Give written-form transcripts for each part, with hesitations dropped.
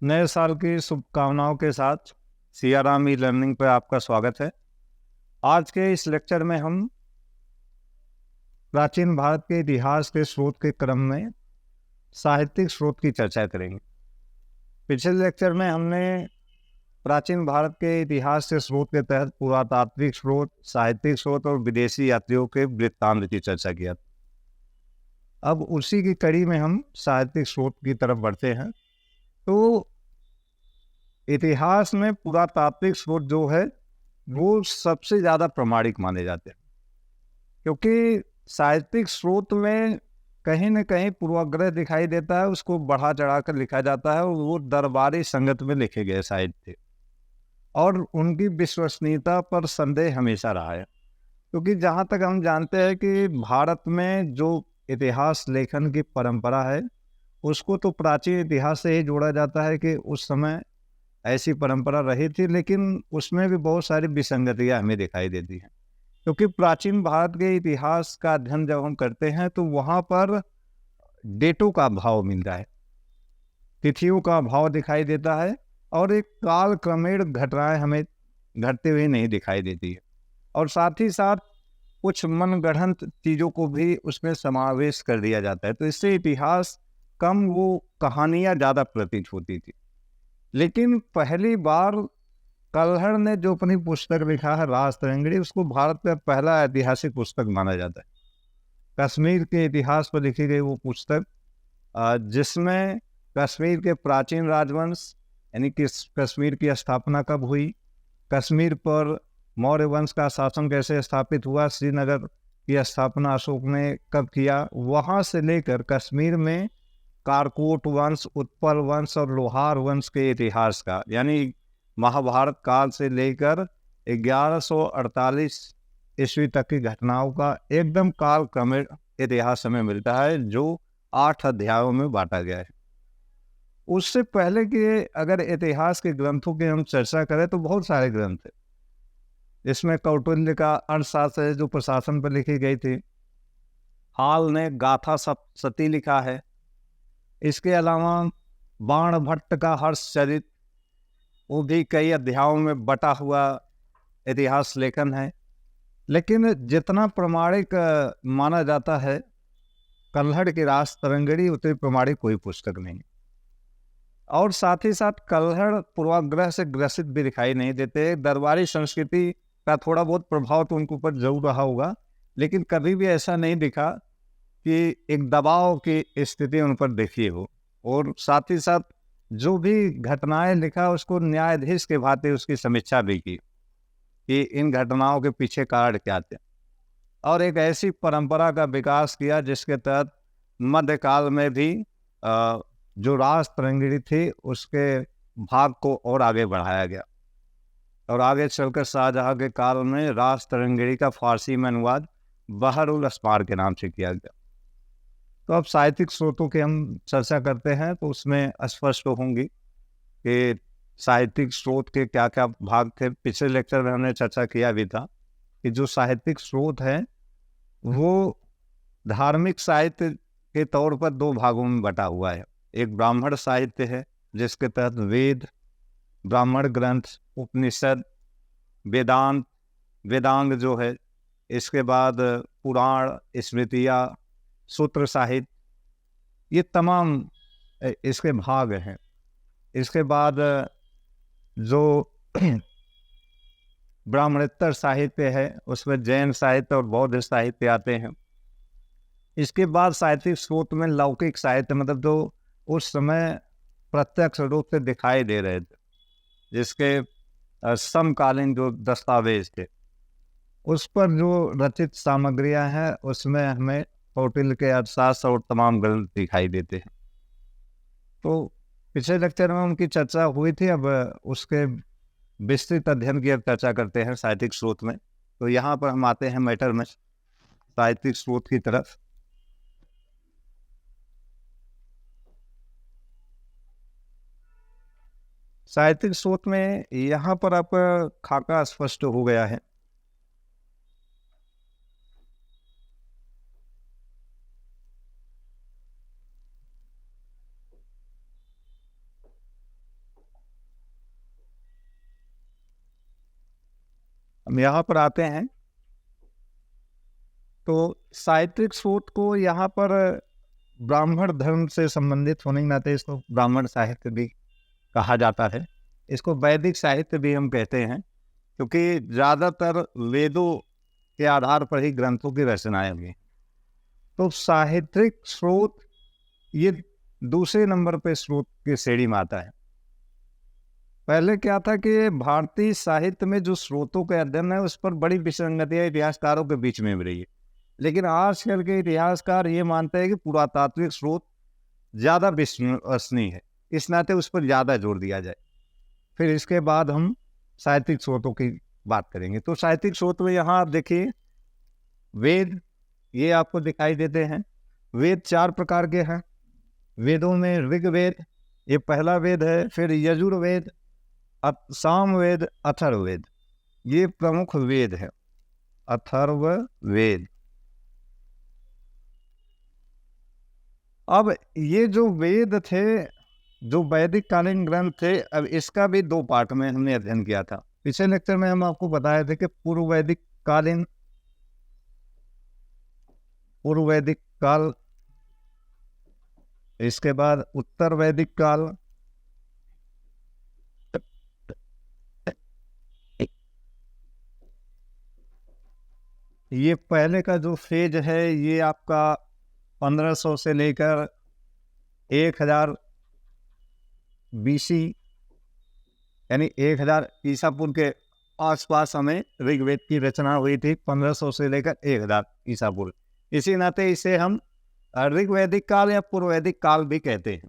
नए साल की शुभकामनाओं के साथ सियाराम ई लर्निंग पर आपका स्वागत है। आज के इस लेक्चर में हम प्राचीन भारत के इतिहास के स्रोत के क्रम में साहित्यिक स्रोत की चर्चा करेंगे। पिछले लेक्चर में हमने प्राचीन भारत के इतिहास के स्रोत के तहत पुरातात्विक स्रोत, साहित्यिक स्रोत और विदेशी यात्रियों के वृत्तांत की चर्चा किया। अब उसी की कड़ी में हम साहित्यिक स्रोत की तरफ बढ़ते हैं। तो इतिहास में पुरातात्विक स्रोत जो है वो सबसे ज़्यादा प्रामाणिक माने जाते हैं, क्योंकि साहित्यिक स्रोत में कहीं न कहीं पूर्वाग्रह दिखाई देता है, उसको बढ़ा चढ़ा कर लिखा जाता है और वो दरबारी संगत में लिखे गए साहित्य और उनकी विश्वसनीयता पर संदेह हमेशा रहा है। क्योंकि जहाँ तक हम जानते हैं कि भारत में जो इतिहास लेखन की परंपरा है, उसको तो प्राचीन इतिहास से ही जोड़ा जाता है कि उस समय ऐसी परंपरा रही थी, लेकिन उसमें भी बहुत सारी विसंगतियाँ हमें दिखाई देती हैं। क्योंकि प्राचीन भारत के इतिहास का अध्ययन जब हम करते हैं तो वहाँ पर डेटों का अभाव मिलता है, तिथियों का अभाव दिखाई देता है और एक काल क्रमेण घटनाएं हमें घटते हुए नहीं दिखाई देती है। और साथ ही साथ कुछ मनगढ़ंत चीज़ों को भी उसमें समावेश कर दिया जाता है, तो इससे इतिहास कम, वो कहानियाँ ज़्यादा प्रतीत होती थी। लेकिन पहली बार कल्हड़ ने जो अपनी पुस्तक लिखा है राज तरंगिणी, उसको भारत का पहला ऐतिहासिक पुस्तक माना जाता है। कश्मीर के इतिहास पर लिखी गई वो पुस्तक, जिसमें कश्मीर के प्राचीन राजवंश यानी कि कश्मीर की स्थापना कब हुई, कश्मीर पर मौर्य वंश का शासन कैसे स्थापित हुआ, श्रीनगर की स्थापना अशोक ने कब किया, वहाँ से लेकर कश्मीर में कारकोट वंश, उत्पल वंश और लोहार वंश के इतिहास का, यानी महाभारत काल से लेकर 1148 ईस्वी तक की घटनाओं का एकदम काल क्रमिक इतिहास हमें मिलता है, जो 8 अध्यायों में बांटा गया है। उससे पहले के अगर इतिहास के ग्रंथों की हम चर्चा करें तो बहुत सारे ग्रंथ हैं। इसमें कौटिल्य का अर्थशास्त्र है जो प्रशासन पर लिखी गई थी। हाल ने गाथा सती लिखा है। इसके अलावा बाण भट्ट का हर्षचरित, वो भी कई अध्यायों में बटा हुआ इतिहास लेखन है। लेकिन जितना प्रामाणिक माना जाता है कल्हड़ की राज तरंगिणी, उतनी प्रामाणिक कोई पुस्तक नहीं। और साथ ही साथ कल्हड़ पूर्वाग्रह से ग्रसित भी दिखाई नहीं देते। दरबारी संस्कृति का थोड़ा बहुत प्रभाव तो उनके ऊपर जरूर रहा होगा, लेकिन कभी भी ऐसा नहीं दिखा कि एक दबाव की स्थिति उन पर देखी हो। और साथ ही साथ जो भी घटनाएं लिखा उसको न्यायाधीश के भांति उसकी समीक्षा भी की कि इन घटनाओं के पीछे कारण क्या थे, और एक ऐसी परंपरा का विकास किया जिसके तहत मध्यकाल में भी जो राज तरंगिणी थी उसके भाग को और आगे बढ़ाया गया। और आगे चलकर शाहजहाँ के काल में राज तरंगिणी का फारसी में अनुवाद बहर उल अस्मार के नाम से किया गया। तो अब साहित्यिक स्रोतों की हम चर्चा करते हैं तो उसमें स्पष्ट होंगी कि साहित्यिक स्रोत के क्या क्या भाग थे। पिछले लेक्चर में हमने चर्चा किया भी था कि जो साहित्यिक स्रोत है वो धार्मिक साहित्य के तौर पर दो भागों में बटा हुआ है। एक ब्राह्मण साहित्य है जिसके तहत वेद, ब्राह्मण ग्रंथ, उपनिषद, वेदांत, वेदांग जो है, इसके बाद पुराण, स्मृतियाँ, सूत्र साहित्य, ये तमाम इसके भाग हैं। इसके बाद जो ब्राह्मणोत्तर साहित्य है उसमें जैन साहित्य और बौद्ध साहित्य आते हैं। इसके बाद साहित्यिक स्रोत में लौकिक साहित्य, मतलब जो उस समय प्रत्यक्ष रूप से दिखाई दे रहे थे, जिसके समकालीन जो दस्तावेज थे उस पर जो रचित सामग्रियां हैं उसमें हमें कौटिल्य के अर्थशास्त्र और तमाम ग्रंथ दिखाई देते हैं। तो पिछले लेक्चर में उनकी चर्चा हुई थी, अब उसके विस्तृत अध्ययन की अब चर्चा करते हैं साहित्यिक स्रोत में। तो यहाँ पर हम आते हैं मैटर में साहित्यिक स्रोत की तरफ। साहित्यिक स्रोत में यहाँ पर आपका खाका स्पष्ट हो गया है। हम यहाँ पर आते हैं तो साहित्यिक स्रोत को यहाँ पर ब्राह्मण धर्म से संबंधित होने के नाते इसको ब्राह्मण साहित्य भी कहा जाता है। इसको वैदिक साहित्य भी हम कहते हैं, क्योंकि ज़्यादातर वेदों के आधार पर ही ग्रंथों की रचनाएं हुई। तो साहित्यिक स्रोत ये दूसरे नंबर पे स्रोत की श्रेणी में आता है। पहले क्या था कि भारतीय साहित्य में जो स्रोतों के अध्ययन है उस पर बड़ी विसंगतियां इतिहासकारों के बीच में भी रही है, लेकिन आजकल के इतिहासकार ये मानते हैं कि पुरातात्विक स्रोत ज़्यादा विश्वसनीय है, इस नाते उस पर ज़्यादा जोर दिया जाए। फिर इसके बाद हम साहित्यिक स्रोतों की बात करेंगे। तो साहित्यिक स्रोत में यहाँ आप देखिए वेद, ये आपको दिखाई देते हैं। वेद 4 प्रकार के हैं। वेदों में ऋग्वेद ये पहला वेद है, फिर यजुर्वेद, सामवेद, अथर्ववेद, ये प्रमुख वेद है। अथर्ववेद। अब ये जो वेद थे, जो वैदिक कालीन ग्रंथ थे, अब इसका भी 2 पार्ट में हमने अध्ययन किया था। पिछले लेक्चर में हम आपको बताए थे कि पूर्व वैदिक काल, इसके बाद उत्तर वैदिक काल, ये पहले का जो फेज है ये आपका 1500 से लेकर 1000 BC यानी 1000 ईसा पूर्व के आसपास हमें ऋग्वेद की रचना हुई थी, 1500 से लेकर 1000 ईसा पूर्व। इसी नाते इसे हम ऋग्वैदिक काल या पूर्व वैदिक काल भी कहते हैं।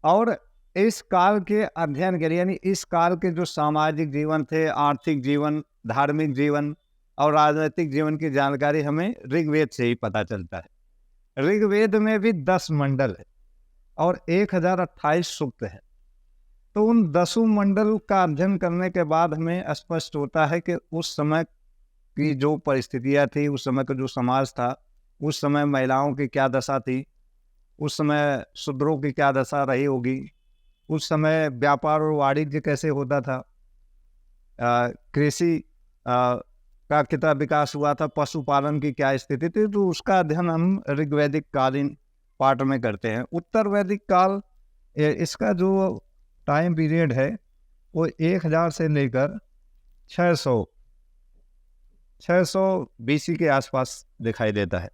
और इस काल के अध्ययन के लिए, यानी इस काल के जो सामाजिक जीवन थे, आर्थिक जीवन, धार्मिक जीवन और राजनीतिक जीवन की जानकारी हमें ऋग्वेद से ही पता चलता है। ऋग्वेद में भी 10 मंडल है और 1028 सूक्त है। तो उन 10 मंडल का अध्ययन करने के बाद हमें स्पष्ट होता है कि उस समय की जो परिस्थितियां थी, उस समय का जो समाज था, उस समय महिलाओं की क्या दशा थी, उस समय शूद्रों की क्या दशा रही होगी, उस समय व्यापार और वाणिज्य कैसे होता था, कृषि का कितना विकास हुआ था, पशुपालन की क्या स्थिति थी। तो उसका अध्ययन हम ऋग्वैदिक कालीन पार्ट में करते हैं। उत्तर वैदिक काल, इसका जो टाइम पीरियड है वो 1000 से लेकर 600 BC के आसपास दिखाई देता है।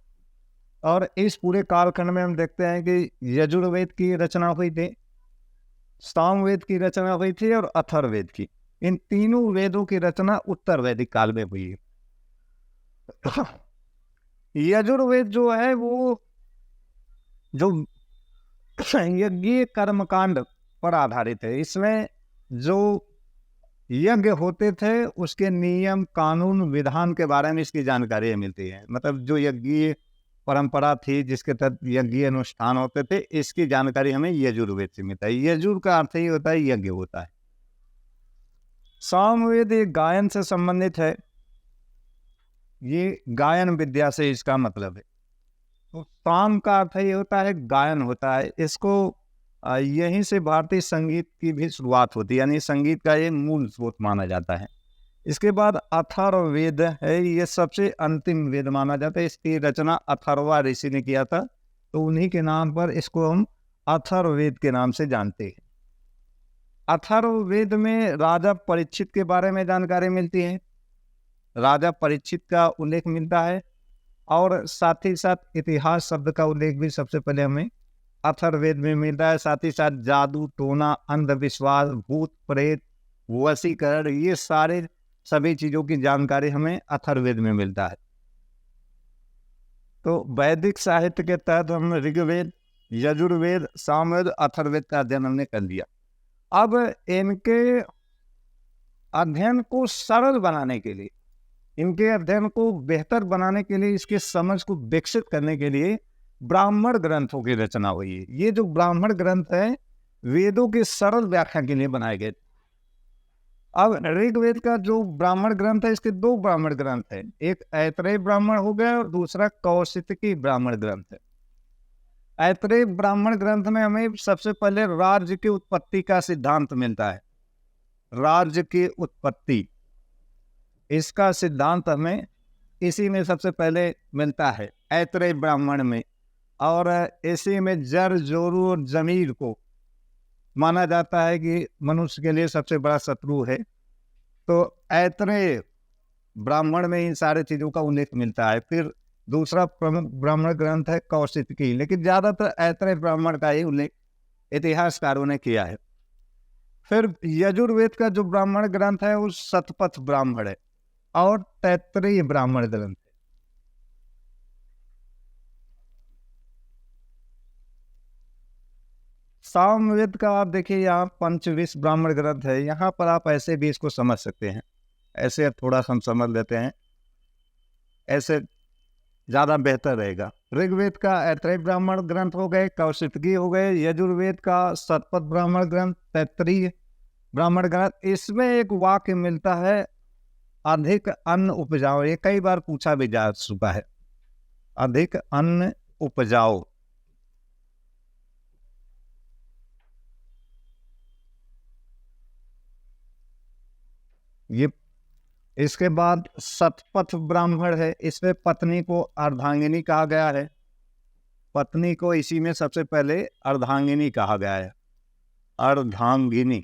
और इस पूरे कालखंड में हम देखते हैं कि यजुर्वेद की रचना हुई थी, सामवेद की रचना हुई थी और अथर्ववेद की। इन तीनों वेदों की रचना उत्तर वैदिक काल में हुई है। यजुर्वेद जो है वो जो यज्ञ कर्मकांड पर आधारित है। इसमें जो यज्ञ होते थे उसके नियम, कानून, विधान के बारे में इसकी जानकारी मिलती है। मतलब जो यज्ञ परंपरा थी जिसके तहत यज्ञ अनुष्ठान होते थे, इसकी जानकारी हमें यजुर्वेद से मिलता है। यजुर का अर्थ ही होता है यज्ञ होता है। सामवेद एक गायन से संबंधित है, ये गायन विद्या से इसका मतलब है। तो साम का अर्थ ये होता है गायन होता है। इसको यहीं से भारतीय संगीत की भी शुरुआत होती है, यानी संगीत का ये मूल स्रोत माना जाता है। इसके बाद अथर्ववेद है, ये सबसे अंतिम वेद माना जाता है। इसकी रचना अथर्वा ऋषि ने किया था, तो उन्हीं के नाम पर इसको हम अथर्ववेद के नाम से जानते हैं। अथर्ववेद में राजा परीक्षित के बारे में जानकारी मिलती है, राजा परीक्षित का उल्लेख मिलता है, और साथ ही साथ इतिहास शब्द का उल्लेख भी सबसे पहले हमें अथर्ववेद में मिलता है। साथ ही साथ जादू टोना, अंधविश्वास, भूत प्रेत, वशीकरण, ये सारे सभी चीजों की जानकारी हमें अथर्ववेद में मिलता है। तो वैदिक साहित्य के तहत हम ऋग्वेद, यजुर्वेद, सामवेद, अथर्ववेद का अध्ययन हमने कर लिया। अब इनके अध्ययन को सरल बनाने के लिए, इनके अध्ययन को बेहतर बनाने के लिए, इसके समझ को विकसित करने के लिए ब्राह्मण ग्रंथों की रचना हुई है। ये जो ब्राह्मण ग्रंथ है वेदों की सरल व्याख्या के लिए बनाए गए। अब ऋग्वेद का जो ब्राह्मण ग्रंथ है, इसके 2 ब्राह्मण ग्रंथ है, एक ऐतरेय ब्राह्मण हो गया और दूसरा कौशितकी ब्राह्मण ग्रंथ है। ऐतरेय ब्राह्मण ग्रंथ में हमें सबसे पहले राज्य की उत्पत्ति का सिद्धांत मिलता है। राज्य की उत्पत्ति, इसका सिद्धांत हमें इसी में सबसे पहले मिलता है, ऐतरेय ब्राह्मण में। और इसी में जर जोरू और जमीर को माना जाता है कि मनुष्य के लिए सबसे बड़ा शत्रु है। तो ऐतरेय ब्राह्मण में इन सारे चीज़ों का उल्लेख मिलता है। फिर दूसरा प्रमुख ब्राह्मण ग्रंथ है कौशिकी, लेकिन ज़्यादातर ऐतरेय ब्राह्मण का ही उल्लेख इतिहासकारों ने किया है। फिर यजुर्वेद का जो ब्राह्मण ग्रंथ है वो शतपथ ब्राह्मण है और तैत्तरीय ब्राह्मण ग्रंथ है। सामवेद का आप देखिए, यहाँ पंचविश ब्राह्मण ग्रंथ है। यहाँ पर आप ऐसे भी इसको समझ सकते हैं, ऐसे थोड़ा हम समझ लेते हैं, ऐसे ज़्यादा बेहतर रहेगा। ऋग्वेद का ऐतरेय ब्राह्मण ग्रंथ हो गए, कौशिकी हो गए, यजुर्वेद का शतपथ ब्राह्मण ग्रंथ, तैत्तरीय ब्राह्मण ग्रंथ। इसमें एक वाक्य मिलता है, अधिक अन्न उपजाओ। ये कई बार पूछा भी जा चुका है, अधिक अन्न उपजाओ। ये इसके बाद शतपथ ब्राह्मण है, इसमें पत्नी को अर्धांगिनी कहा गया है। पत्नी को इसी में सबसे पहले अर्धांगिनी कहा गया है, अर्धांगिनी।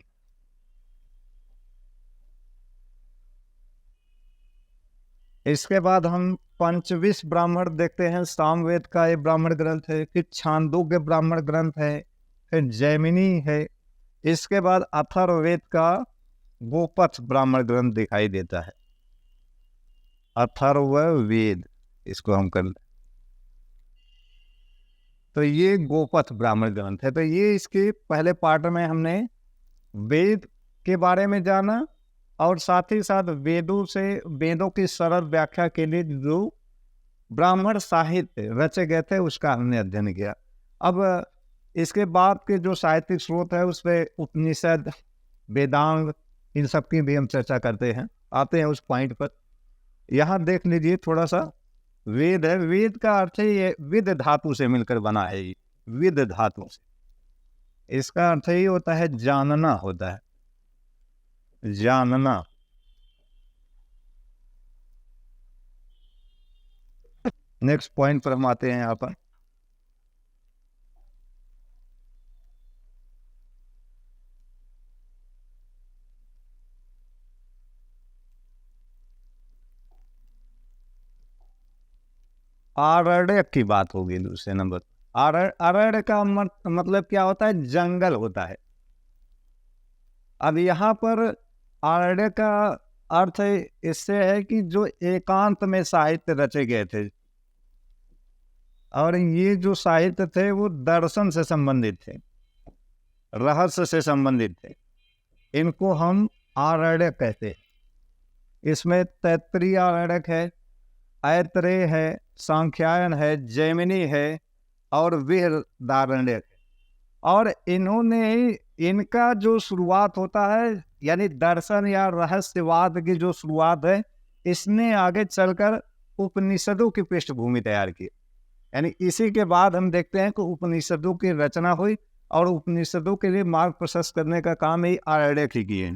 इसके बाद हम पंचविश ब्राह्मण देखते हैं। सामवेद का ये ब्राह्मण ग्रंथ है, फिर छांदोग्य ब्राह्मण ग्रंथ है, फिर जैमिनी है। इसके बाद अथर्ववेद का गोपथ ब्राह्मण ग्रंथ दिखाई देता है, अथर्ववेद इसको हम कर। तो ये गोपथ ब्राह्मण ग्रंथ है। तो ये इसके पहले पार्ट में हमने वेद के बारे में जाना और साथ ही साथ वेदों की सरल व्याख्या के लिए जो ब्राह्मण साहित्य रचे गए थे उसका हमने अध्ययन किया। अब इसके बाद के जो साहित्यिक स्रोत है उस पर उपनिषद, वेदांग, इन सब की भी हम चर्चा करते हैं, आते हैं उस पॉइंट पर। यहाँ देख लीजिए थोड़ा सा, वेद है, वेद का अर्थ है ये विद धातु से मिलकर बना है। ये विद धातु से, इसका अर्थ ही होता है जानना, होता है जानना। नेक्स्ट पॉइंट पर हम आते हैं। यहाँ पर आरण्यक की बात होगी दूसरे नंबर। अरण्य का मतलब क्या होता है? जंगल होता है। अब यहाँ पर आरण्य का अर्थ इससे है कि जो एकांत में साहित्य रचे गए थे, और ये जो साहित्य थे वो दर्शन से संबंधित थे, रहस्य से संबंधित थे, इनको हम आरण्यक कहते हैं। इसमें तैत्तरीय आरण्यक है, ऐतरेय है, सांख्यायन है, जैमिनी है और बृहदारण्यक है। और इनका जो शुरुआत होता है, यानी दर्शन या रहस्यवाद की जो शुरुआत है, इसने आगे चलकर उपनिषदों की पृष्ठभूमि तैयार की। यानी इसी के बाद हम देखते हैं कि उपनिषदों की रचना हुई और उपनिषदों के लिए मार्ग प्रशस्त करने का काम ही आरण्यक ही किए।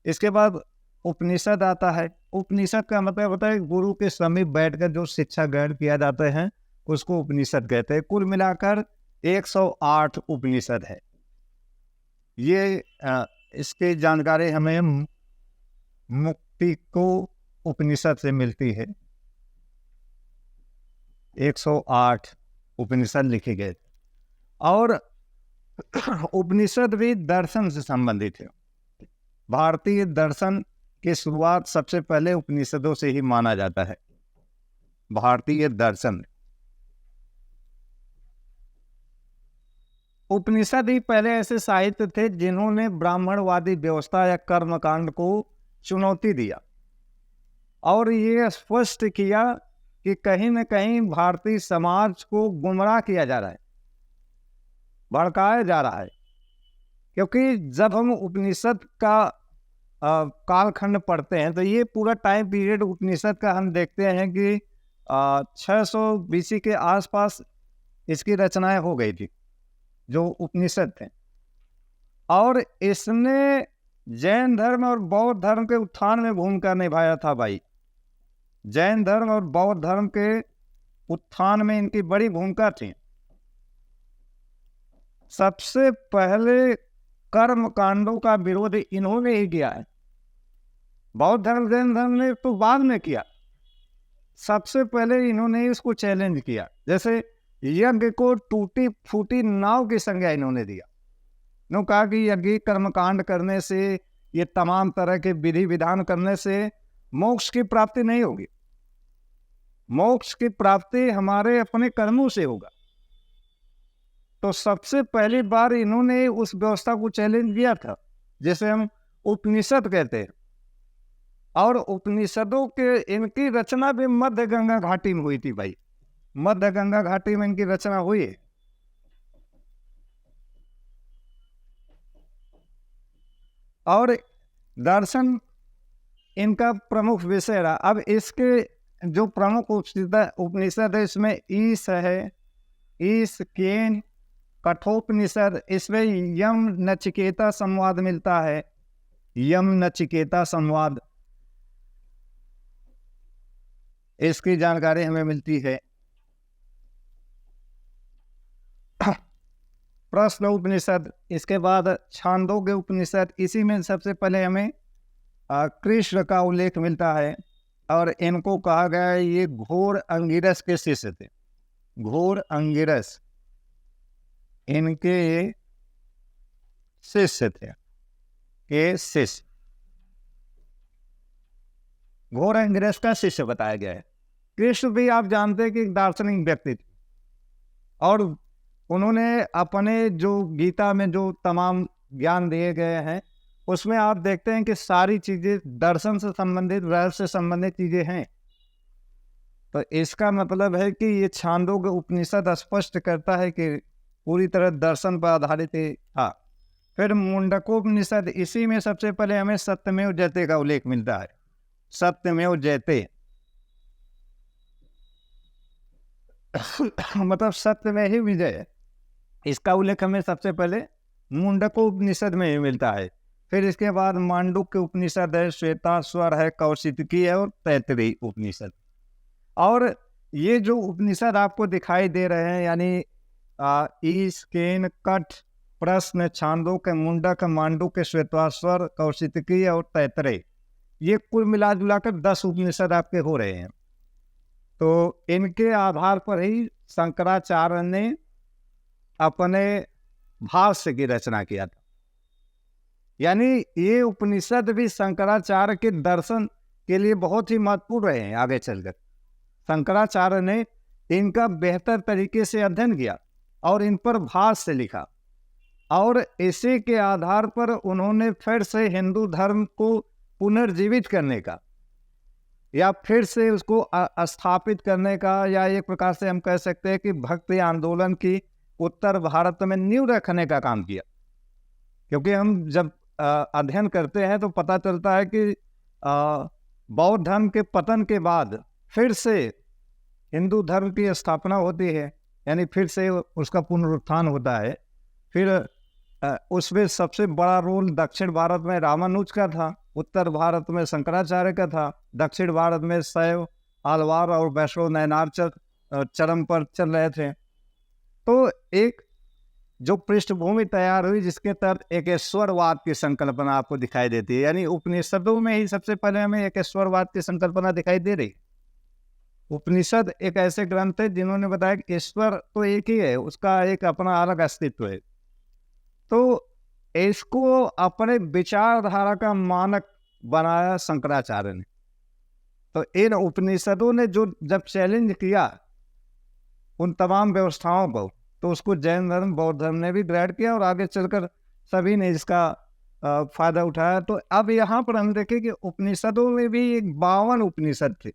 इसके बाद उपनिषद आता है। उपनिषद का मतलब होता है गुरु के समीप बैठकर जो शिक्षा ग्रहण किया जाते हैं उसको उपनिषद कहते हैं। कुल मिलाकर 108 उपनिषद है। ये इसकी जानकारी हमें मुक्ति को उपनिषद से मिलती है। 108 उपनिषद लिखे गए और उपनिषद भी दर्शन से संबंधित है। भारतीय दर्शन की शुरुआत सबसे पहले उपनिषदों से ही माना जाता है। भारतीय दर्शन, उपनिषद ही पहले ऐसे साहित्य थे जिन्होंने ब्राह्मणवादी व्यवस्था या कर्मकांड को चुनौती दिया और ये स्पष्ट किया कि कहीं न कहीं भारतीय समाज को गुमराह किया जा रहा है, भड़काया जा रहा है। क्योंकि जब हम उपनिषद का कालखंड पढ़ते हैं तो ये पूरा टाइम पीरियड उपनिषद का हम देखते हैं कि 600 BC के आसपास इसकी रचनाएं हो गई थी जो उपनिषद थे। और इसने जैन धर्म और बौद्ध धर्म के उत्थान में भूमिका निभाया था भाई। जैन धर्म और बौद्ध धर्म के उत्थान में इनकी बड़ी भूमिका थी। सबसे पहले कर्म कांडों का विरोध इन्होंने ही किया है। बौद्ध धर्म जैन धर्म ने तो बाद में किया, सबसे पहले इन्होंने इसको चैलेंज किया। जैसे यज्ञ को टूटी फूटी नाव की संज्ञा इन्होंने दिया। इन्होंने कहा कि यज्ञ कर्मकांड करने से, ये तमाम तरह के विधि विधान करने से मोक्ष की प्राप्ति नहीं होगी। मोक्ष की प्राप्ति हमारे अपने कर्मों से होगा। तो सबसे पहली बार इन्होंने उस व्यवस्था को चैलेंज किया था जिसे हम उपनिषद कहते हैं। और उपनिषदों के इनकी रचना भी मध्य गंगा घाटी में हुई थी भाई। मध्य गंगा घाटी में इनकी रचना हुई है। और दर्शन इनका प्रमुख विषय रहा। अब इसके जो प्रमुख उपनिषद है, इसमें ईश है, ईश, केन, कठोपनिषद। इसमें यम नचिकेता संवाद मिलता है, यम नचिकेता संवाद, इसकी जानकारी हमें मिलती है। प्रश्न उपनिषद, इसके बाद छांदोग्य उपनिषद। इसी में सबसे पहले हमें कृष्ण का उल्लेख मिलता है। और इनको कहा गया है ये घोर अंगिरस के शिष्य थे। घोर अंगिरस इनके शिष्य थे, के शिष्य, घोर अंगिरस का शिष्य बताया गया है। कृष्ण भी आप जानते हैं कि एक दार्शनिक व्यक्ति थे। और उन्होंने अपने जो गीता में जो तमाम ज्ञान दिए गए हैं, उसमें आप देखते हैं कि सारी चीजें दर्शन से संबंधित, रहस्य से संबंधित चीजें हैं। तो इसका मतलब है कि ये छांदोग्य उपनिषद स्पष्ट करता है कि पूरी तरह दर्शन पर आधारित था। फिर मुंडकोपनिषद, इसी में सबसे पहले हमें सत्यमेव जयते का उल्लेख मिलता है। सत्यमेव जयते मतलब सत्य में ही विजय है। इसका उल्लेख हमें सबसे पहले मुंडकोपनिषद में ही मिलता है। फिर इसके बाद मांडुक्य उपनिषद है, श्वेताश्वर है, कौशिकी है और तैत्तिरीय उपनिषद। और ये जो उपनिषद आपको दिखाई दे रहे हैं, यानी ईश, केन, कठ, प्रश्न, छांदोग्य, मुंडक, मांडुक्य, श्वेताश्वर, कौशिकी और तैत्तिरीय, ये कुल मिला जुला कर 10 उपनिषद आपके हो रहे हैं। तो इनके आधार पर ही शंकराचार्य ने अपने भाष्य की रचना किया था। यानी ये उपनिषद भी शंकराचार्य के दर्शन के लिए बहुत ही महत्वपूर्ण रहे हैं। आगे चलकर शंकराचार्य ने इनका बेहतर तरीके से अध्ययन किया और इन पर भाष्य लिखा। और इसी के आधार पर उन्होंने फिर से हिंदू धर्म को पुनर्जीवित करने का, या फिर से उसको स्थापित करने का, या एक प्रकार से हम कह सकते हैं कि भक्ति आंदोलन की उत्तर भारत में नींव रखने का काम किया। क्योंकि हम जब अध्ययन करते हैं तो पता चलता है कि बौद्ध धर्म के पतन के बाद फिर से हिंदू धर्म की स्थापना होती है, यानी फिर से उसका पुनरुत्थान होता है। फिर उसमें सबसे बड़ा रोल दक्षिण भारत में रामानुज का था, उत्तर भारत में शंकराचार्य का था, दक्षिण भारत में शैव, आलवार और वैष्णव नयनार चरम पर चल रहे थे। तो एक जो पृष्ठभूमि तैयार हुई जिसके तहत एकेश्वरवाद की संकल्पना आपको दिखाई देती है। यानी उपनिषदों में ही सबसे पहले हमें एकेश्वरवाद की संकल्पना दिखाई दे रही। उपनिषद एक ऐसे ग्रंथ है जिन्होंने बताया कि ईश्वर तो एक ही है, उसका एक अपना अलग अस्तित्व है। तो इसको अपने विचारधारा का मानक बनाया शंकराचार्य ने। तो इन उपनिषदों ने जो जब चैलेंज किया उन तमाम व्यवस्थाओं को, तो उसको जैन धर्म, बौद्ध धर्म ने भी ग्रहण किया और आगे चलकर सभी ने इसका फायदा उठाया। तो अब यहाँ पर हम देखें कि उपनिषदों में भी एक 52 उपनिषद थे।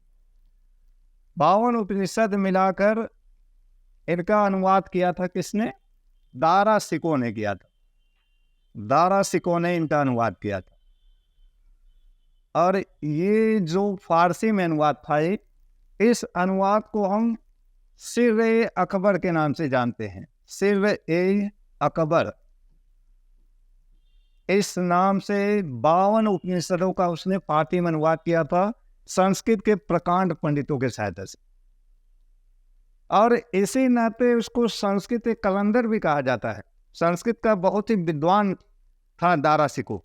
52 उपनिषद मिलाकर इनका अनुवाद किया था किसने? दारा सिको ने किया था। दारा सिको ने इनका अनुवाद किया था। और ये जो फारसी में अनुवाद था, इस अनुवाद को हम सिर अकबर के नाम से जानते हैं। सिर ए अकबर, इस नाम से 52 उपनिषदों का उसने फारसी में अनुवाद किया था संस्कृत के प्रकांड पंडितों के सहायता से, और इसी नाते उसको संस्कृत के कलंदर भी कहा जाता है। संस्कृत का बहुत ही विद्वान था दारा शिकोह।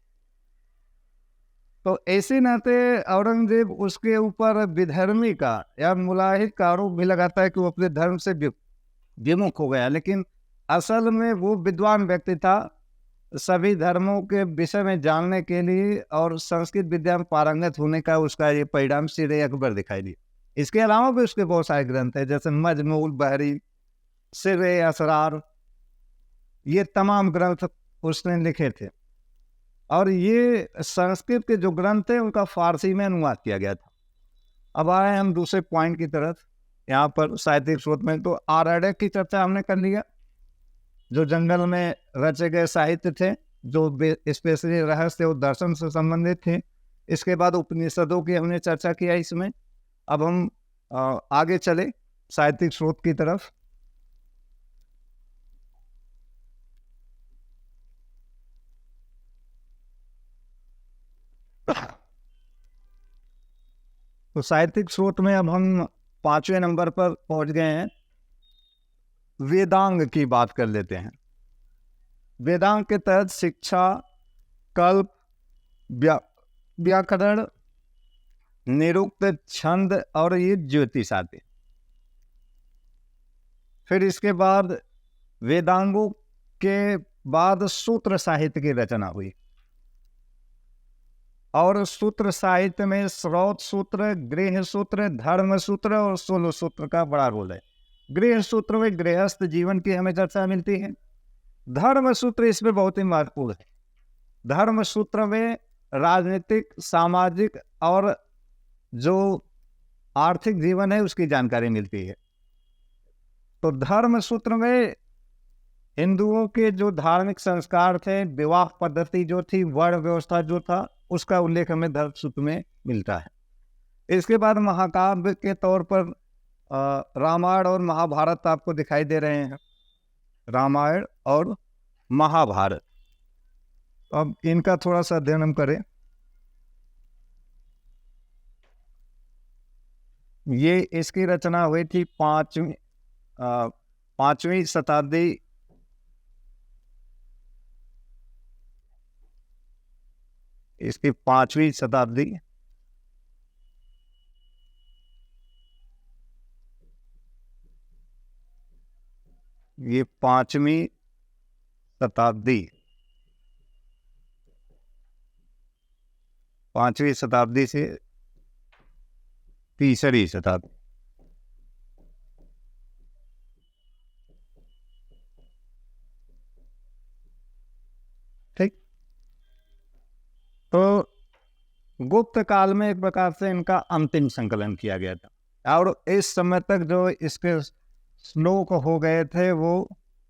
तो ऐसे नाते औरंगजेब उसके ऊपर विधर्मी का या मुलाहिद का आरोप भी लगाता है कि वो अपने धर्म से विमुख हो गया, लेकिन असल में वो विद्वान व्यक्ति था। सभी धर्मों के विषय में जानने के लिए और संस्कृत विद्या में पारंगत होने का उसका ये परिणाम सिरे अकबर दिखाई दिया। इसके अलावा भी उसके बहुत सारे ग्रंथ हैं, जैसे मजमूल बहरी, सिरे असरार, ये तमाम ग्रंथ उसने लिखे थे। और ये संस्कृत के जो ग्रंथ थे उनका फारसी में अनुवाद किया गया था। अब आए हम दूसरे पॉइंट की तरफ। यहाँ पर साहित्यिक स्रोत में तो आरण्यक की चर्चा हमने कर लिया, जो जंगल में रचे गए साहित्य थे, जो स्पेशली रहस्य और दर्शन से संबंधित थे। इसके बाद उपनिषदों की हमने चर्चा किया इसमें। अब हम आगे चले साहित्यिक स्रोत की तरफ। तो साहित्यिक स्रोत में अब हम 5वें नंबर पर पहुंच गए हैं। वेदांग की बात कर लेते हैं। वेदांग के तहत शिक्षा, कल्प, व्याकरण, निरुक्त, छंद और ये ज्योतिष आते। फिर इसके बाद वेदांगों के बाद सूत्र साहित्य की रचना हुई, और सूत्र साहित्य में स्रोत सूत्र, गृह सूत्र, धर्म सूत्र और सोलो सूत्र का बड़ा रोल है। गृह सूत्र में गृहस्थ जीवन की हमें चर्चा मिलती है। धर्म सूत्र इसमें बहुत ही महत्वपूर्ण है। धर्म सूत्र में राजनीतिक, सामाजिक और जो आर्थिक जीवन है उसकी जानकारी मिलती है। तो धर्म सूत्र में हिंदुओं के जो धार्मिक संस्कार थे, विवाह पद्धति जो थी, वर्ण व्यवस्था जो था, उसका उल्लेख हमें धर्म सूत्र में मिलता है। इसके बाद महाकाव्य के तौर पर रामायण और महाभारत आपको दिखाई दे रहे हैं। रामायण और महाभारत, अब इनका थोड़ा सा अध्ययन हम करें। ये इसकी रचना हुई थी 5वीं शताब्दी इसकी 5वीं शताब्दी ये 5वीं शताब्दी 5वीं शताब्दी से 3री शताब्दी। ठीक, तो गुप्त काल में एक प्रकार से इनका अंतिम संकलन किया गया था, और इस समय तक जो इसके श्लोक हो गए थे वो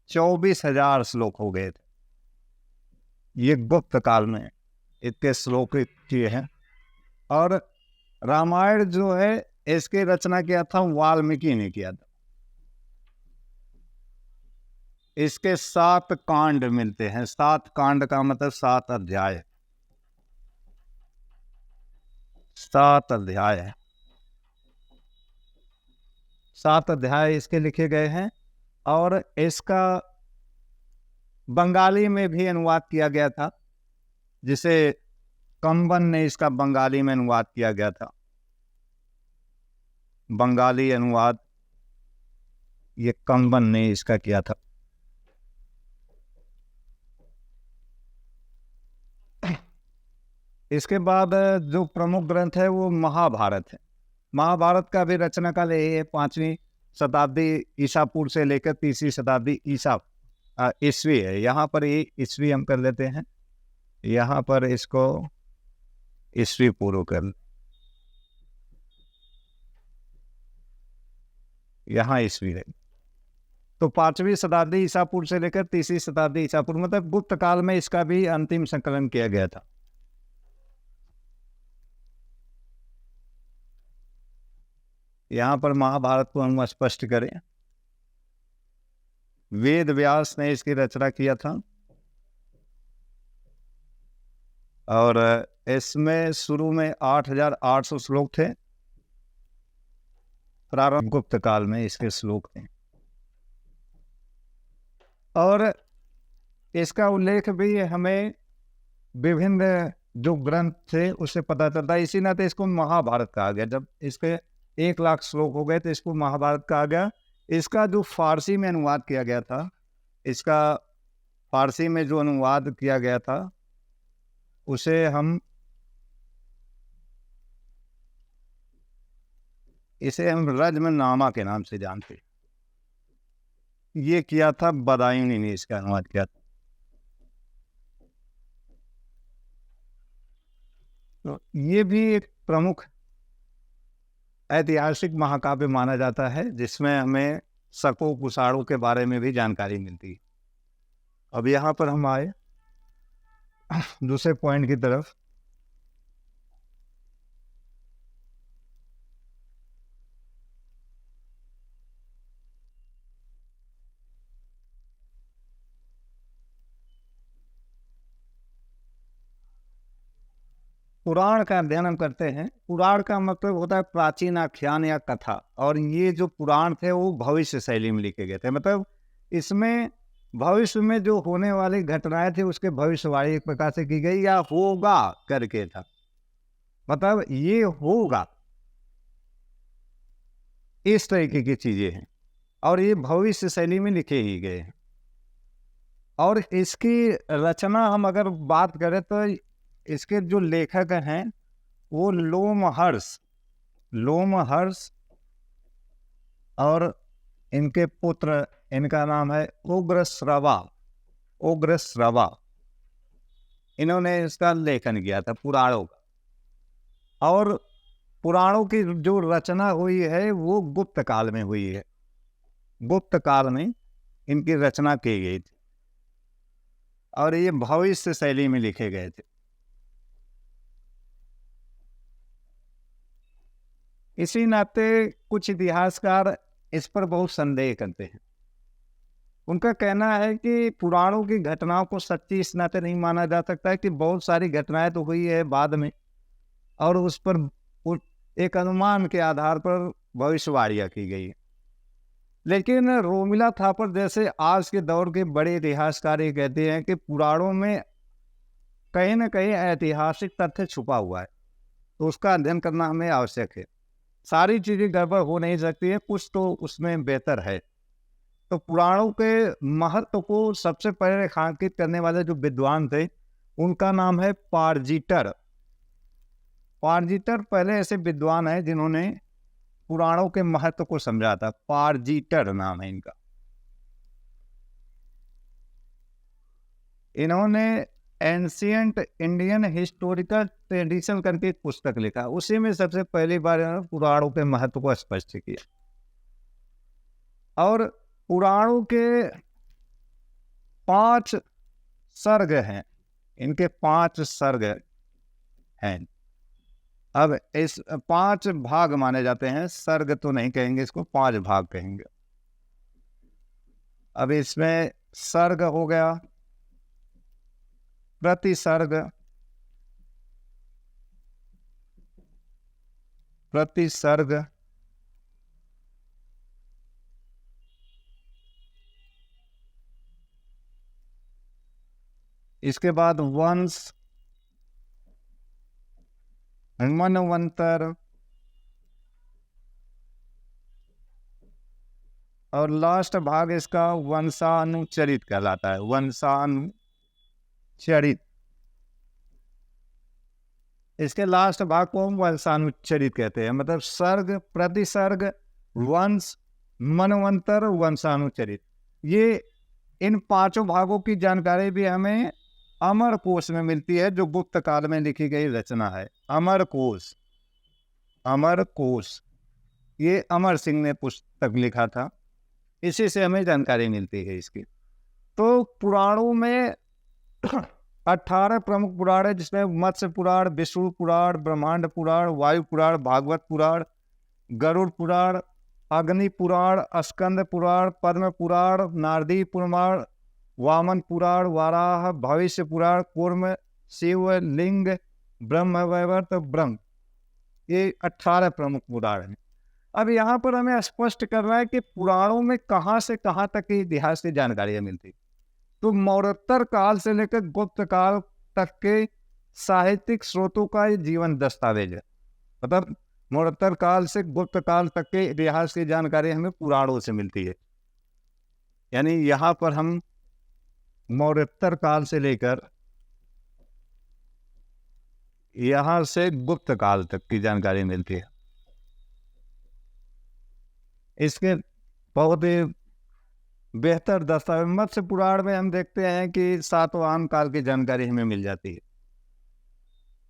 24,000 श्लोक हो गए थे। ये गुप्त काल में इतने श्लोक किए हैं। और रामायण जो है इसकी रचना किया था वाल्मीकि ने किया था। इसके 7 कांड मिलते हैं। 7 कांड का मतलब 7 अध्याय। 7 अध्याय है, 7 अध्याय इसके लिखे गए हैं। और इसका बंगाली में भी अनुवाद किया गया था, जिसे कंबन ने इसका बंगाली में अनुवाद किया गया था। बंगाली अनुवाद ये कंबन ने इसका किया था। इसके बाद जो प्रमुख ग्रंथ है वो महाभारत है। महाभारत का भी रचना काल ये 5वीं शताब्दी ईसापुर से लेकर 3री शताब्दी ईस्वी है। यहाँ पर ये ईस्वी हम कर लेते हैं, यहाँ पर इसको ईस्वी पूर्व कर, यहाँ ईस्वी है। तो 5वीं शताब्दी ईसापुर से लेकर 3री शताब्दी ईसापुर, मतलब गुप्त काल में इसका भी अंतिम संकलन किया गया था। यहाँ पर महाभारत को हम स्पष्ट करें, वेद व्यास ने इसकी रचना किया था। और इसमें शुरू में 8,800 श्लोक थे। प्रारंभ गुप्त काल में इसके श्लोक थे और इसका उल्लेख भी हमें विभिन्न जो ग्रंथ थे उससे पता चलता है। इसी नाते इसको महाभारत कहा गया। जब इसके 1,00,000 श्लोक हो गए तो इसको महाभारत कहा गया। इसका जो फारसी में अनुवाद किया गया था, इसका फारसी में जो अनुवाद किया गया था उसे हम रज्मनामा के नाम से जानते। ये किया था बदायूनी ने, इसका अनुवाद किया था। तो ये भी एक प्रमुख ऐतिहासिक महाकाव्य माना जाता है जिसमें हमें शकों कुषाणों के बारे में भी जानकारी मिलती है। अब यहाँ पर हम आए दूसरे पॉइंट की तरफ। पुराण का अध्ययन हम करते हैं। पुराण का मतलब होता है प्राचीन आख्यान या कथा, और ये जो पुराण थे वो भविष्य शैली में लिखे गए थे। मतलब इसमें भविष्य में जो होने वाली घटनाएं थी उसके भविष्यवाणी एक प्रकार से की गई, या होगा करके था। मतलब ये होगा, इस तरीके की चीजें हैं और ये भविष्य शैली में लिखे ही गए हैं। और इसकी रचना हम अगर बात करें तो इसके जो लेखक हैं वो लोमहर्ष और इनके पुत्र, इनका नाम है उग्रश्रवा। इन्होंने इसका लेखन किया था पुराणों का। और पुराणों की जो रचना हुई है वो गुप्त काल में हुई है। गुप्त काल में इनकी रचना की गई थी और ये भविष्य शैली में लिखे गए थे। इसी नाते कुछ इतिहासकार इस पर बहुत संदेह करते हैं। उनका कहना है कि पुराणों की घटनाओं को सच्ची इस नाते नहीं माना जा सकता है कि बहुत सारी घटनाएं तो हुई है बाद में और उस पर एक अनुमान के आधार पर भविष्यवाणियां की गई है। लेकिन रोमिला थापर जैसे आज के दौर के बड़े इतिहासकार ये कहते हैं कि पुराणों में कहीं न कहीं ऐतिहासिक तथ्य छुपा हुआ है, तो उसका अध्ययन करना हमें आवश्यक है। सारी चीजें गड़बड़ हो नहीं सकती है, कुछ तो उसमें बेहतर है। तो पुराणों के महत्व को सबसे पहले रेखांकित करने वाले जो विद्वान थे उनका नाम है पारजिटर। पारजिटर पहले ऐसे विद्वान है जिन्होंने पुराणों के महत्व को समझा था। पारजिटर नाम है इनका। इन्होंने एंशियंट इंडियन हिस्टोरिकल ट्रेडिशन करके एक पुस्तक लिखा, उसी में सबसे पहली बार पुराणों के महत्व को स्पष्ट किया। और पुराणों के 5 सर्ग हैं, इनके 5 सर्ग हैं। अब इस 5 भाग माने जाते हैं, सर्ग तो नहीं कहेंगे इसको, 5 भाग कहेंगे। अब इसमें सर्ग हो गया, प्रतिसर्ग, इसके बाद वंश, मनवंतर और लास्ट भाग इसका वंशानुचरित कहलाता है। वंशानुचरित, इसके लास्ट भाग को हम वंशानुचरित कहते हैं। मतलब सर्ग, प्रतिसर्ग, वंश, मनवंतर, वंशानुचरित, ये इन 5 भागों की जानकारी भी हमें अमरकोश में मिलती है, जो गुप्त काल में लिखी गई रचना है। अमरकोश ये अमर सिंह ने पुस्तक लिखा था, इसी से हमें जानकारी मिलती है इसकी। तो पुराणों में 18 प्रमुख पुराण है, जिसमें मत्स्य पुराण, विष्णु पुराण, ब्रह्मांड पुराण, वायु पुराण, भागवत पुराण, गरुड़ पुराण, अग्नि पुराण, स्कंद पुराण, पद्म पुराण, नारदी पुराण, वामन पुराण, वाराह, भविष्य पुराण, कूर्म शिव, लिंग, ब्रह्म वैवर्त, ब्रह्म, ये 18 प्रमुख पुराण हैं। अब यहाँ पर हमें स्पष्ट करना है कि पुराणों में कहाँ से कहाँ तक की इतिहास की जानकारियां मिलती। तो मौर्योत्तर काल से लेकर गुप्त काल तक के साहित्यिक स्रोतों का ये जीवन दस्तावेज है। मतलब मौर्योत्तर काल से गुप्त काल तक के इतिहास की जानकारी हमें पुराणों से मिलती है। यानी यहाँ पर हम मौर्योत्तर काल से लेकर यहाँ से गुप्त काल तक की जानकारी मिलती है। इसके बहुत ही बेहतर दस्तावेज मत्स्य पुराण में हम देखते हैं कि सातवाहन काल की जानकारी हमें मिल जाती है।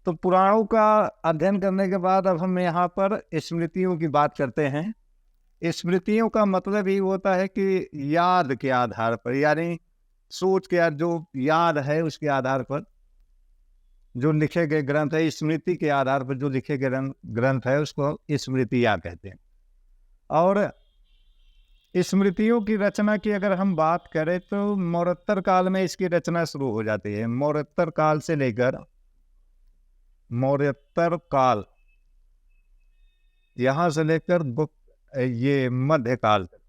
तो पुराणों का अध्ययन करने के बाद अब हम यहाँ पर स्मृतियों की बात करते हैं। स्मृतियों का मतलब ही होता है कि याद के आधार पर, यानी सोच के जो याद है उसके आधार पर जो लिखे गए ग्रंथ है, स्मृति के आधार पर जो लिखे गए ग्रंथ है उसको स्मृतियाँ कहते हैं। और स्मृतियों की रचना की अगर हम बात करें तो मौर्योत्तर काल में इसकी रचना शुरू हो जाती है। मौर्योत्तर काल से लेकर मौर्योत्तर काल, यहाँ से लेकर गुप्त ये मध्यकाल तक,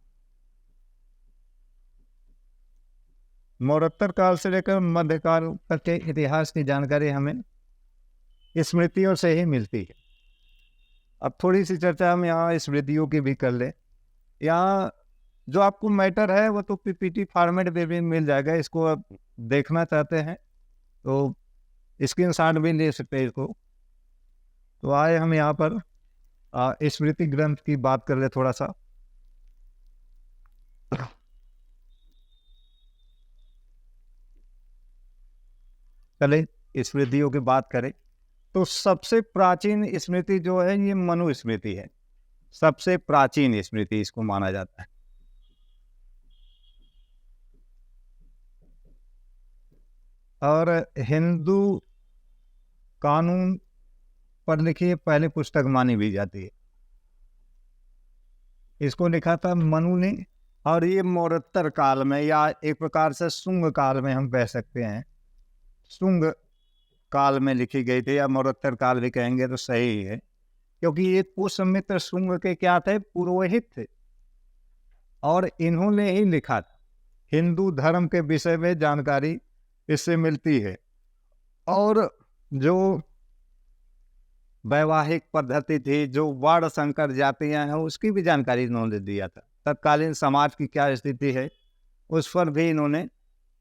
मौर्योत्तर काल से लेकर मध्यकाल तक के इतिहास की जानकारी हमें स्मृतियों से ही मिलती है। अब थोड़ी सी चर्चा हम यहाँ स्मृतियों की भी कर ले। यहाँ जो आपको मैटर है वो तो पीपीटी फॉर्मेट में भी मिल जाएगा। इसको आप देखना चाहते हैं तो स्क्रीनशॉट भी ले सकते हैं इसको। तो आए हम यहाँ पर स्मृति ग्रंथ की बात कर ले थोड़ा सा। चले स्मृतियों की बात करें तो सबसे प्राचीन स्मृति जो है ये मनुस्मृति है। सबसे प्राचीन स्मृति इसको माना जाता है। और हिंदू कानून पर लिखी पहली पुस्तक मानी भी जाती है। इसको लिखा था मनु ने, और ये मौर्योत्तर काल में या एक प्रकार से शुंग काल में हम कह सकते हैं, शुंग काल में लिखी गई थी, या मौर्योत्तर काल भी कहेंगे तो सही है, क्योंकि ये पुष्यमित्र शुंग के क्या थे, पुरोहित थे, और इन्होंने ही लिखा था। हिंदू धर्म के विषय में जानकारी इससे मिलती है, और जो वैवाहिक पद्धति थी, जो वर्ण संकर जातियां हैं, उसकी भी जानकारी इन्होंने दिया था। तत्कालीन समाज की क्या स्थिति है उस पर भी इन्होंने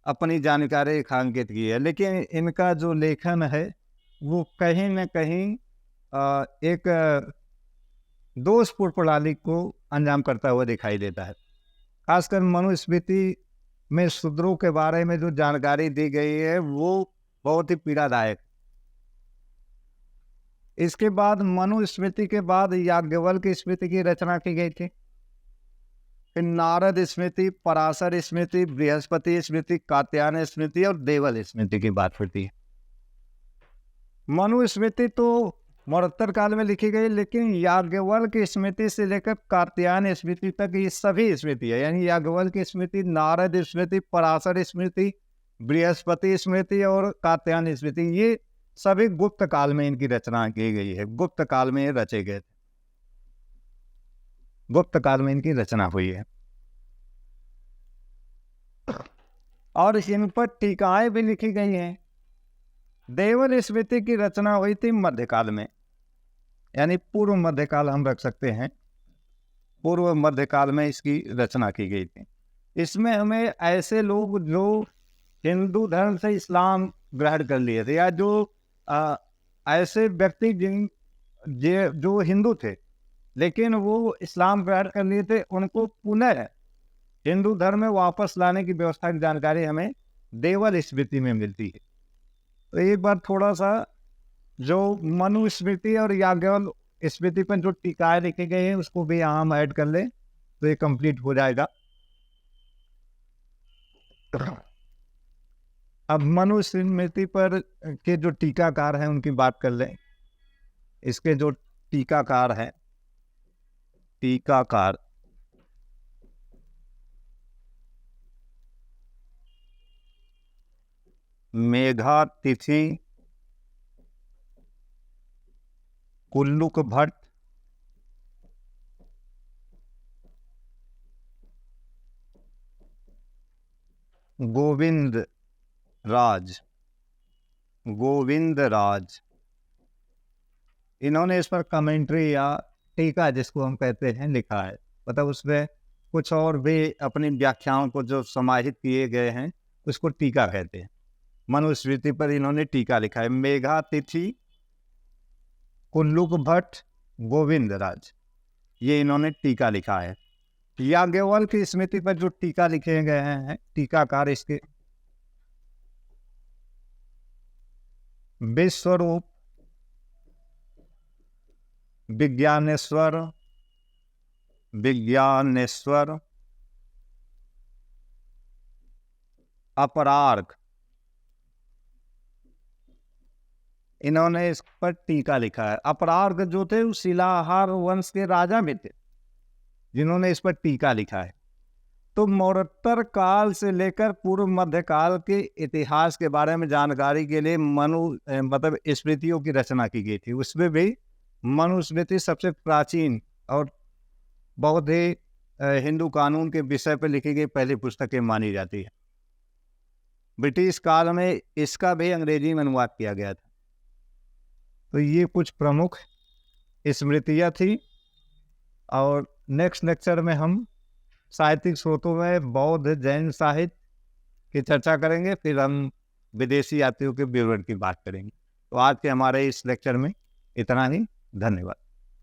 अपनी जानकारी रेखांकित की है। लेकिन इनका जो लेखन है वो कहीं न कहीं एक दोषपूर्ण प्रणाली को अंजाम करता हुआ दिखाई देता है। खासकर मनुस्मृति में शूद्रों के बारे में जो जानकारी दी गई है वो बहुत ही पीड़ादायक। इसके बाद मनुस्मृति के बाद याज्ञवल्क्य स्मृति की रचना की गई थी। फिर नारद स्मृति, पराशर स्मृति, बृहस्पति स्मृति, कात्यायन स्मृति और देवल स्मृति की बात होती है। मनुस्मृति तो मौर्योत्तर काल में लिखी गई, लेकिन याज्ञवल्क्य स्मृति से लेकर कात्यायन स्मृति तक ये सभी स्मृति है, यानी याज्ञवल्क्य स्मृति, नारद स्मृति, पराशर स्मृति, बृहस्पति स्मृति और कात्यायन स्मृति, ये सभी गुप्त काल में इनकी रचना की गई है। गुप्त काल में ये रचे गए थे, गुप्त काल में इनकी रचना हुई है। और इन पर टीकाएं भी लिखी गई हैं। देवल स्मृति की रचना हुई थी मध्यकाल में, यानी पूर्व मध्यकाल हम रख सकते हैं। पूर्व मध्यकाल में इसकी रचना की गई थी। इसमें हमें ऐसे लोग जो हिंदू धर्म से इस्लाम ग्रहण कर लिए थे, या जो ऐसे व्यक्ति जो हिंदू थे लेकिन वो इस्लाम ग्रहण कर लिए थे, उनको पुनः हिंदू धर्म में वापस लाने की व्यवस्था की जानकारी हमें देवल स्मृति में मिलती है। तो एक बार थोड़ा सा जो मनुस्मृति और याज्ञवल स्मृति पर जो टीकाएं लिखे गए हैं उसको भी यहाँ हम ऐड कर ले तो ये कंप्लीट हो जाएगा। अब मनुस्मृति पर के जो टीकाकार हैं उनकी बात कर लें। इसके जो टीकाकार हैं, टीकाकार मेघातिथि कुल्लुक भट्ट, गोविंद राज, गोविंद राज, इन्होंने इस पर कमेंट्री या टीका जिसको हम कहते हैं लिखा है। मतलब उसमें कुछ और भी अपनी व्याख्याओं को जो समाहित किए गए हैं उसको टीका कहते हैं। मनुस्मृति पर इन्होंने टीका लिखा है। मेघातिथि, कुल्लुक भट्ट, गोविंद राज, ये इन्होंने टीका लिखा है। याज्ञवल्क्य की स्मृति पर जो टीका लिखे गए हैं टीकाकार इसके विश्वरूप, विज्ञानेश्वर, विज्ञानेश्वर, अपरार्क, इन्होंने इस पर टीका लिखा है। अपरार्क जो थे वो शिलाहार वंश के राजा भी थे जिन्होंने इस पर टीका लिखा है। तो मौर्योत्तर काल से लेकर पूर्व मध्यकाल के इतिहास के बारे में जानकारी के लिए मतलब स्मृतियों की रचना की गई थी। उसमें भी मनुस्मृति सबसे प्राचीन और बहुत ही हिंदू कानून के विषय पर लिखी गई पहली पुस्तकें मानी जाती है। ब्रिटिश काल में इसका भी अंग्रेजी में अनुवाद किया गया था। तो ये कुछ प्रमुख स्मृतियाँ थी। और नेक्स्ट लेक्चर में हम साहित्यिक स्रोतों में बौद्ध जैन साहित्य की चर्चा करेंगे। फिर हम विदेशी यात्रियों के विवरण की बात करेंगे। तो आज के हमारे इस लेक्चर में इतना ही। धन्यवाद।